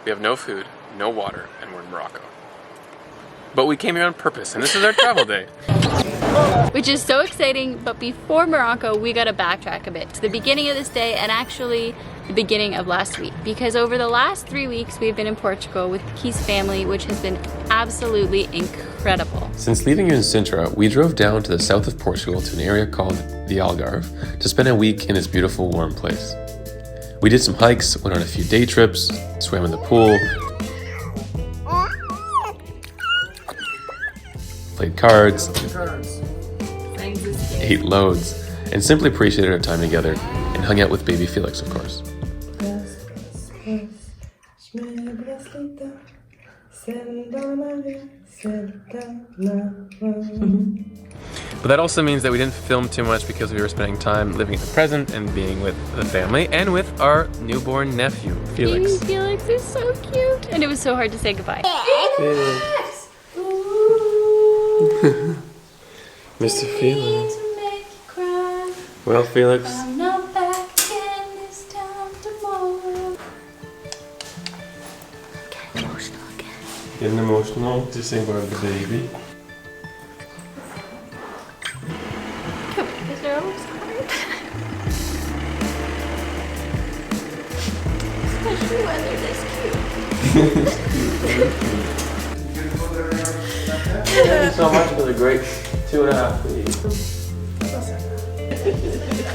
We have no food, no water, and we're in Morocco. But we came here on purpose, and this is our travel day. Which is so exciting, but before Morocco, we gotta backtrack a bit to the beginning of this day and actually the beginning of last week. Because over the last 3 weeks, we've been in Portugal with Keith's family, which has been absolutely incredible. Since leaving here in Sintra, we drove down to the south of Portugal to an area called the Algarve to spend a week in this beautiful, warm place. We did some hikes, went on a few day trips, swam in the pool, played cards, ate loads, and simply appreciated our time together and hung out with baby Felix, of course. But that also means that we didn't film too much because we were spending time living in the present and being with the family and with our newborn nephew, Felix. Baby Felix is so cute. And it was so hard to say goodbye. Felix. Mr. Felix. Well, Felix. I'm not back again this time tomorrow. Getting emotional again. Getting emotional to say about the baby. Is there always hard? Especially when they're this cute. Thank you so much for the great 2.5 weeks.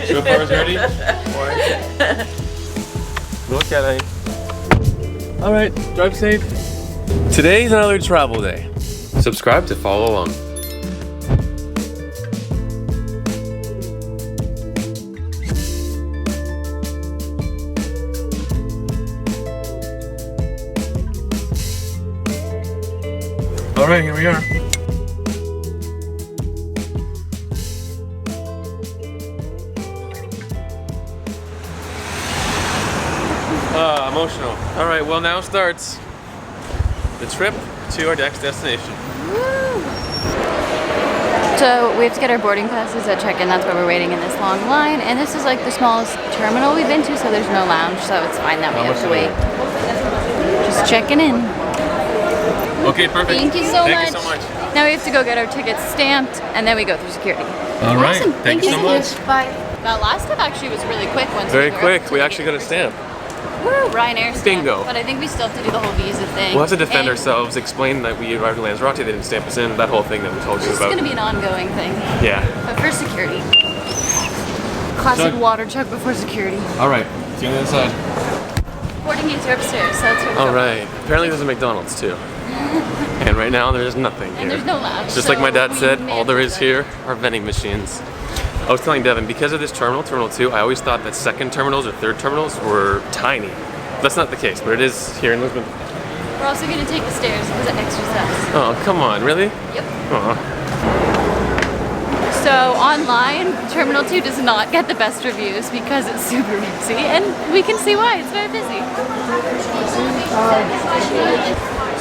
Chauffeur is ready? Look at it. Alright, drive safe. Today's another travel day. Subscribe to follow along. Alright, here we are. Emotional. Alright, well now starts the trip to our next destination. Woo! So we have to get our boarding passes at check-in. That's why we're waiting in this long line. And this is like the smallest terminal we've been to, so there's no lounge, so it's fine that we have to wait. Just checking in. Okay, perfect. Thank you so much. Thank you so much. Now we have to go get our tickets stamped, and then we go through security. All right. Awesome. Thank you so much. Bye. That last step actually was really quick. Very quick. We actually got a stamp. Woo, Ryanair stamp. Bingo. But I think we still have to do the whole visa thing. We'll have to defend And ourselves, explain that we arrived in Lanzarote, they didn't stamp us in, that whole thing that we told you This is about. going to be an ongoing thing. Yeah. But first, security. Classic Check. water check before security. All right. See you on the other side. Boarding gates are upstairs, so that's where we're All going. right. Apparently there's a McDonald's too. And right now there's nothing here. And there's no lounge. Just like my dad so said, we may all have there to is go. here are vending machines. I was telling Devin, because of this terminal, Terminal 2, I always thought that second terminals or third terminals were tiny. That's not the case, but it is here in Lisbon. We're also going to take the stairs because it extra steps. Oh, come on, really? Yep. Aw. So online, Terminal 2 does not get the best reviews because it's super busy, and we can see why. It's very busy.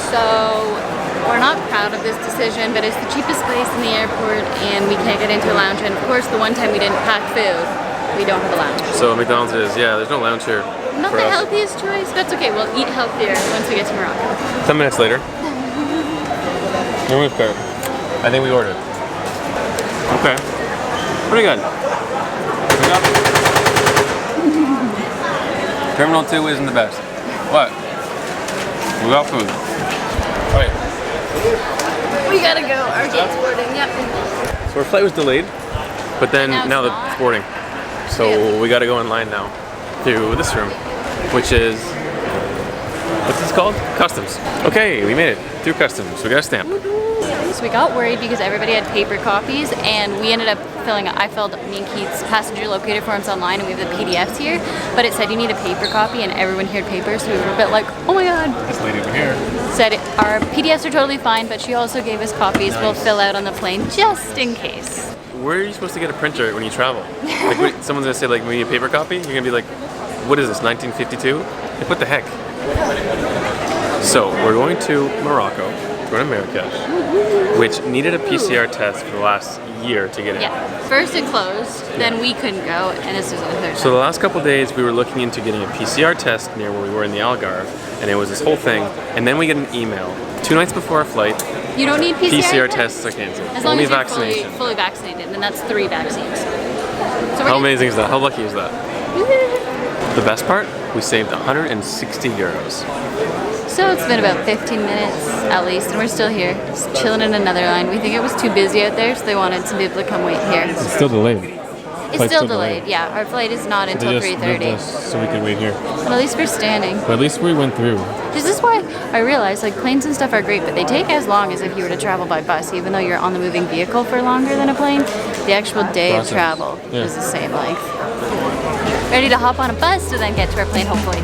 So we're not proud of this decision, but it's the cheapest place in the airport, and we can't get into a lounge. And of course, the one time we didn't pack food, we don't have a lounge. So McDonald's is, yeah, there's no lounge here. Not for the us. healthiest choice. That's okay. We'll eat healthier once we get to Morocco. 10 minutes later. Remove card. I think we ordered. Okay. Pretty good. We got Terminal 2 isn't the best. What? We got food. Alright. We gotta go. Our gate's boarding. Yep. So our flight was delayed, but then now it's boarding. So we gotta go in line now through this room, which is, what's this called? Customs. Okay, we made it through customs. We got a stamp. So we got worried because everybody had paper copies, and we ended up I filled me and Keith's passenger locator forms online, and we have the PDFs here, but it said you need a paper copy, and everyone here had paper, so we were a bit like, oh my god. This lady over here Said our PDFs are totally fine, but she also gave us copies we'll fill out on the plane just in case. Where are you supposed to get a printer when you travel? Like, someone's gonna say, like, we need a paper copy? You're gonna be like, what is this, 1952? Like, what the heck? So, we're going to Morocco. We're going to Marrakesh, which needed a PCR test for the last year to get in. Yeah. First it closed, then we couldn't go, and this was the third So the last couple of days we were looking into getting a PCR test near where we were in the Algarve, and it was this whole thing, and then we get an email 2 nights before our flight. You don't need PCR tests are canceled. As long Only as you're vaccination. fully vaccinated, and that's 3 vaccines. So How amazing is that? How lucky is that? The best part? We saved 160 euros. So it's been about 15 minutes at least, and we're still here, just chilling in another line. We think it was too busy out there, so they wanted some people to come wait here. It's still delayed. It's still delayed, yeah. Our flight is not until 3:30. So we can wait here. But at least we're standing. But at least we went through. This is why I realized, like, planes and stuff are great, but they take as long as if you were to travel by bus. Even though you're on the moving vehicle for longer than a plane, the actual day of travel is the same length. Ready to hop on a bus to then get to our plane, hopefully.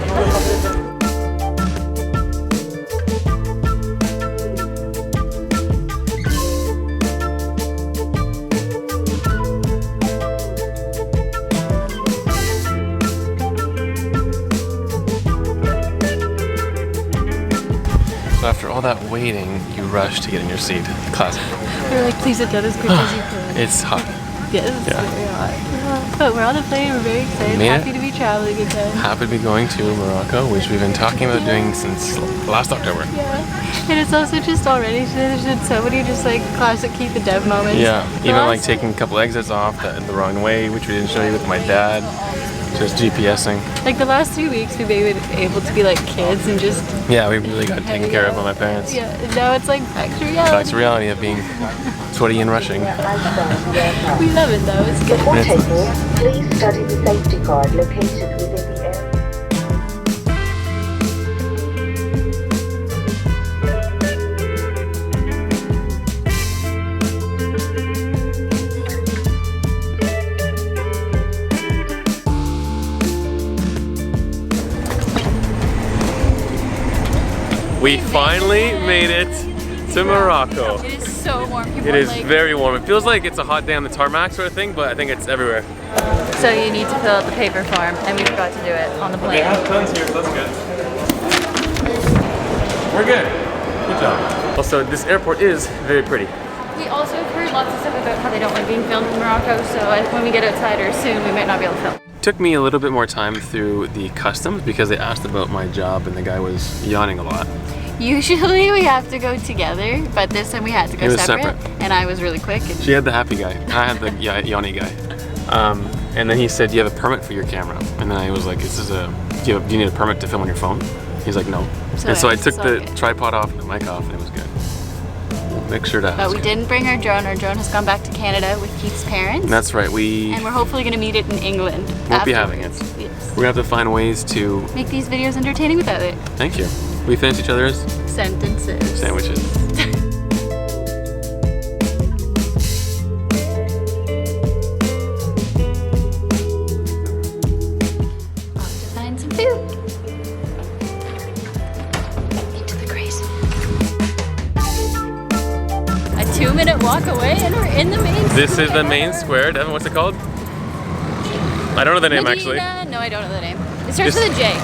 So after all that waiting, you rush to get in your seat. Classic. We're like, please sit down as quick as you can. It's hot. Yes, it's very hot. But we're on the plane, we're very excited, happy to be traveling again. Happy to be going to Morocco, which we've been talking about doing since last October. Yeah, and it's also just already, there's been so many just like classic keep the dev moments. Yeah, even like taking a couple exits off the wrong way, which we didn't show you with my dad. Just GPSing. Like the last 3 weeks we've been able to be like kids and just... Yeah, we really got taken care of by my parents. Yeah, and now it's like back to reality. Back to reality of being sweaty and rushing. We love it though, it's good. Before taking off, please study the safety card located within the area. We finally made it to Morocco. It is so warm. It is very warm. It feels like it's a hot day on the tarmac sort of thing, but I think it's everywhere. So you need to fill out the paper form, and we forgot to do it on the plane. They have tons here, so that's good. We're good. Good job. Also, this airport is very pretty. We also have heard lots of stuff about how they don't like being filmed in Morocco, so when we get outside or soon, we might not be able to film. Took me a little bit more time through the customs because they asked about my job and the guy was yawning a lot. Usually we have to go together, but this time we had to go separate, and I was really quick. And she had the happy guy, I had the yawny guy. And then he said, do you have a permit for your camera? And then I was like, do you need a permit to film on your phone? He's like, no. So I took the tripod off and the mic off and it was good. Make sure to ask. But we didn't bring our drone. Our drone has gone back to Canada with Keith's parents. That's right. And we're hopefully going to meet it in England. Won't be having it. Yes. We're going to have to find ways to make these videos entertaining without it. Thank you. We finish each other's sentences. Sandwiches. Off to find some food. Into the crazy. A 2-minute walk away and we're in the main square. This is the main square. Devin, what's it called? I don't know the name actually. No, I don't know the name. It starts with a J.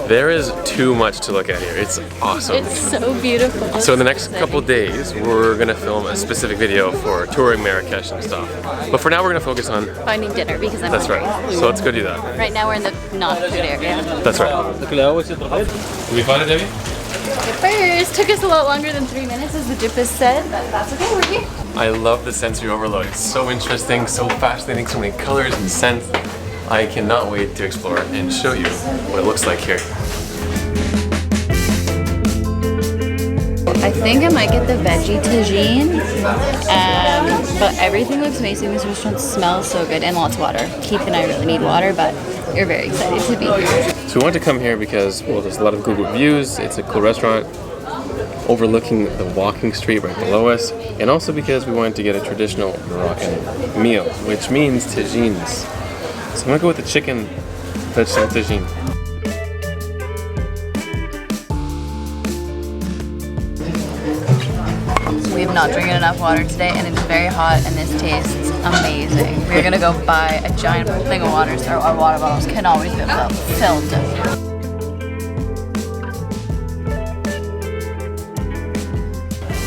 There is too much to look at here. It's awesome. It's so beautiful. So in the next couple days, we're gonna film a specific video for touring Marrakesh and stuff. But for now, we're gonna focus on finding dinner because I'm That's hungry. right. So let's go do that. Right now we're in the non-food area. That's right. Did we find it, Debbie? First, took us a lot longer than 3 minutes, as the GPS said, but that's okay. We're here. I love the sensory overload. It's so interesting, so fascinating, so many colors and scents. I cannot wait to explore it and show you what it looks like here. I think I might get the veggie tagine, but everything looks amazing. This restaurant smells so good, and lots of water. Keith and I really need water, but we're very excited to be here. So we wanted to come here because, well, there's a lot of Google reviews. It's a cool restaurant overlooking the walking street right below us, and also because we wanted to get a traditional Moroccan meal, which means tagines. So I'm gonna go with the chicken vegetable tagine. We have not drinking enough water today, and it's very hot, and this tastes amazing. We're gonna go buy a giant thing of water, so our water bottles can always be filled.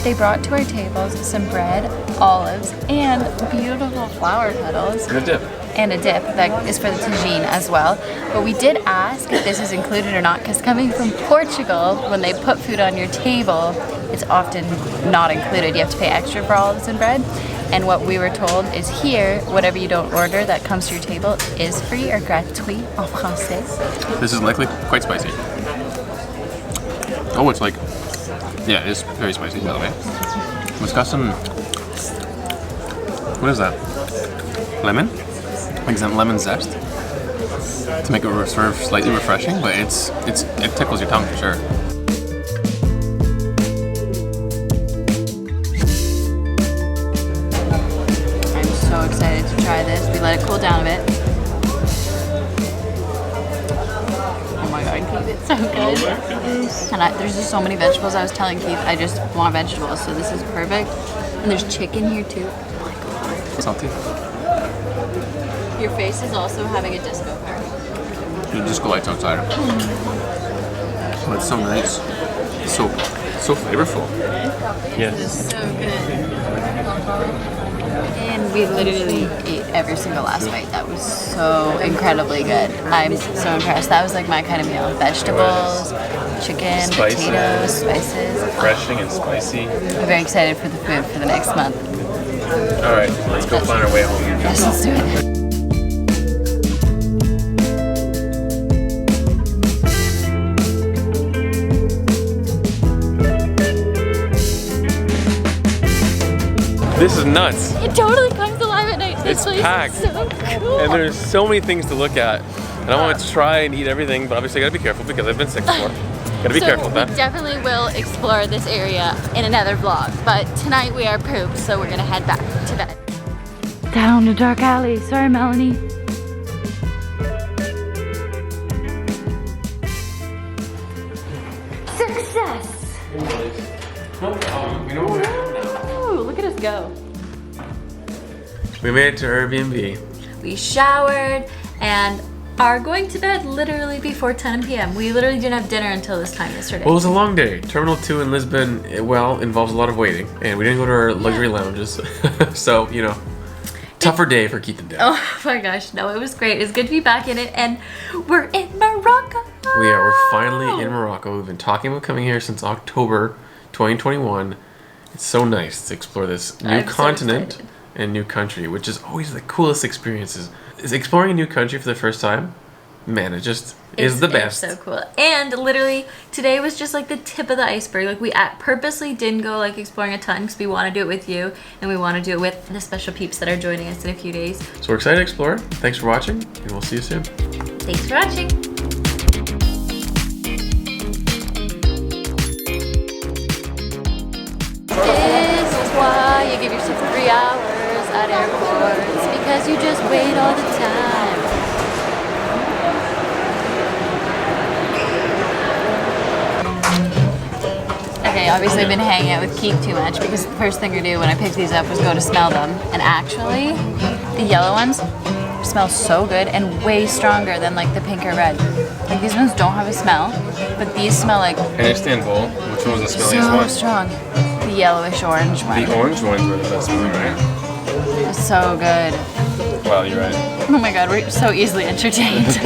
they brought to our tables some bread, olives, and beautiful flower petals. And a dip. And a dip that is for the tagine as well. But we did ask if this is included or not, because coming from Portugal, when they put food on your table, it's often not included. You have to pay extra for olives and bread. And what we were told is here, whatever you don't order that comes to your table is free or gratuit en français. This is likely quite spicy. Oh, it's like, yeah, it is very spicy, by the way. It's got some, what is that? Lemon? Like some lemon zest to make it sort of slightly refreshing, but it tickles your tongue for sure. I'm so excited to try this. We let it cool down a bit. Oh my god, Keith, it's so good. And there's just so many vegetables. I was telling Keith, I just want vegetables, so this is perfect. And there's chicken here too. Oh my god. Salty. Your face is also having a disco party. The disco lights outside. Oh, it's so nice. So flavorful. Yes. This is so good. And we literally ate every single last bite. That was so incredibly good. I'm so impressed. That was like my kind of meal. Vegetables, chicken, potatoes, spices. Refreshing and spicy. I'm very excited for the food for the next month. Alright, let's go find our way home. Yes, let's do it. This is nuts. It totally comes alive at night. This place packed. is so cool. And there's so many things to look at. And I want to try and eat everything, but obviously I gotta be careful because I've been sick before. Gotta be careful with that. We definitely will explore this area in another vlog, but tonight we are pooped, so we're gonna head back to bed. Down the dark alley. Sorry, Melanie. Success! Ooh, look at us go. We made it to Airbnb. We showered and are going to bed literally before 10 p.m. We literally didn't have dinner until this time yesterday. Well, it was a long day. Terminal 2 in Lisbon, involves a lot of waiting. And we didn't go to our luxury lounges. So, you know, tougher day for Keith and Dad. Oh my gosh, no, it was great. It's good to be back in it, and we're in Morocco. We're finally in Morocco. We've been talking about coming here since October 2021. It's so nice to explore this new continent and new country, which is always the coolest experiences. Is exploring a new country for the first time, man, it just is the best. It's so cool. And literally, today was just like the tip of the iceberg. Like we purposely didn't go like exploring a ton because we want to do it with you, and we want to do it with the special peeps that are joining us in a few days. So we're excited to explore. Thanks for watching, and we'll see you soon. Thanks for watching. This is why you give yourself 3 hours at airports, because you just wait all the time. Okay, obviously I've been hanging out with Keith too much because the first thing I do when I picked these up was go to smell them. And actually, the yellow ones smell so good and way stronger than like the pink or red. Like these ones don't have a smell, but these smell like In Istanbul, which one was the smelliest one? so strong. The yellowish orange one. The orange ones were the best smelling, right? It's so good. Wow, you're right. Oh my god, we're so easily entertained.